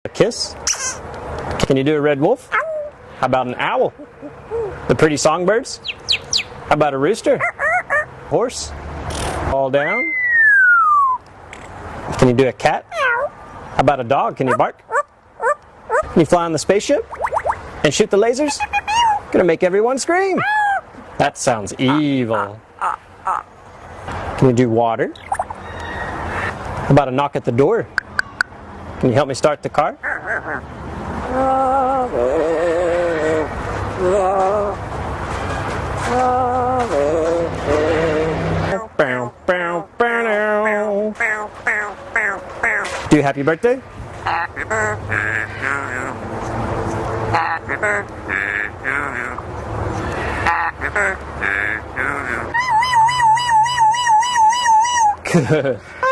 A kiss? Can you do a red wolf? How about an owl? The pretty songbirds? How about a rooster? Horse? All down? Can you do a cat? How about a dog? Can you bark? Can you fly on the spaceship? And shoot the lasers? Gonna make everyone scream. That sounds evil. Can you do water? How about a knock at the door? Can you help me start the car? Do happy birthday? Happy birthday to you. Happy birthday to you. Happy birthday to you. Good.